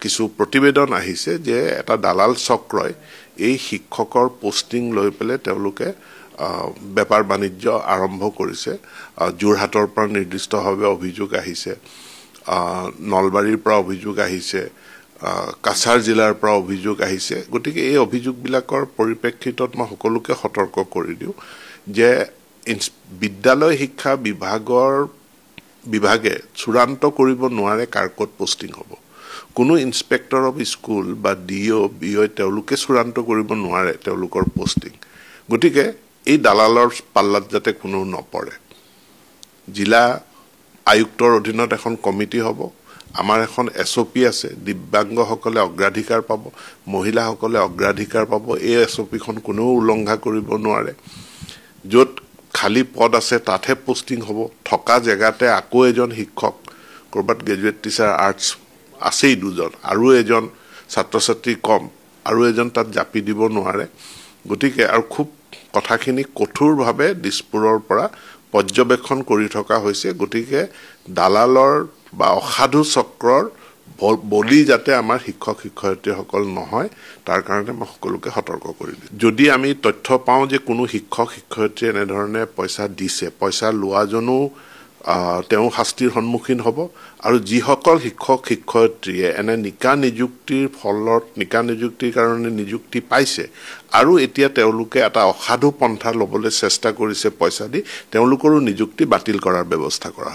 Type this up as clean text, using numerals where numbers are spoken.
কিছু প্ৰতিবেদন আহিছে যে এটা দালাল চক্ৰই এই শিক্ষকৰ পোষ্টিং লৈ পেলাই তেওঁলোকে বেপাৰ বাণিজ্য আৰম্ভ কৰিছে যোৰহাটৰ পৰা নিৰ্দিষ্টভাৱে অভিযোগ আহিছে নলবাৰীৰ পৰা অভিযোগ আহিছে কাছাৰ জিলাৰ পৰা অভিযোগ আহিছে গতিকে এই অভিযোগবিলাকৰ পৰিপ্ৰেক্ষিতত মই সকলোকে সতৰ্ক কৰি দিওঁ যে বিদ্যালয় শিক্ষা বিভাগে চূড়ান্ত কৰিব নোৱাৰে কাৰ ক'ত পোষ্টিং হ'ব কোনো ইন্সপেক্টৰ অফ স্কুল বা ডিঅ বিঅ তেওঁলোকে চূড়ান্ত কৰিব নোৱাৰে তেওঁলোকৰ পোষ্টিং গতিকে এই দালালৰ পাল্লাত যাতে কোনো নপৰে জিলা আয়ুক্তৰ অধীনত এখন কমিটি হ'ব আমাৰ এখন এছঅপি আছে দিব্যাংগসকলে অগ্ৰাধিকাৰ পাব মহিলাসকলে অগ্ৰাধিকাৰ পাব এই এছঅপিখন কোনেও উলংঘা কৰিব নোৱাৰে য'ত খালি পদ আছে তাতহে পোষ্টিং হ'ব থকা জেগাতে আকৌ এজন শিক্ষক কৰবাত গ্ৰেজুৱেট টিচাৰ আৰ্টছ আছেই দুজন আৰু এজন ছাত্ৰ ছাত্ৰী কম আৰু এজন তাত জাপি দিব নোৱাৰে গতিকে আৰু খুব কথাখিনি কঠোৰভাৱে দিছপুৰৰ পৰা পৰ্যবেক্ষণ কৰি থকা হৈছে গতিকে দালালৰ বা অসাধু চক্ৰৰ বলি যাতে আমাৰ শিক্ষক শিক্ষয়িত্ৰীসকল নহয় তাৰ কাৰণে মই সকলোকে সতৰ্ক কৰি দিওঁ যদি আমি তথ্য পাওঁ যে কোনো শিক্ষক শিক্ষয়িত্ৰী এনেধৰণে পইচা দিছে পইচা লোৱাজনো তেওঁ শাস্তিৰ সন্মুখীন হ'ব আৰু যিসকল শিক্ষক শিক্ষয়িত্ৰীয়ে এনে নিকা নিযুক্তিৰ ফলত নিকা নিযুক্তিৰ কাৰণে নিযুক্তি পাইছে আৰু এতিয়া তেওঁলোকে এটা অসাধু পন্থা ল'বলৈ চেষ্টা কৰিছে পইচা দি তেওঁলোকৰো নিযুক্তি বাতিল কৰাৰ ব্যৱস্থা কৰা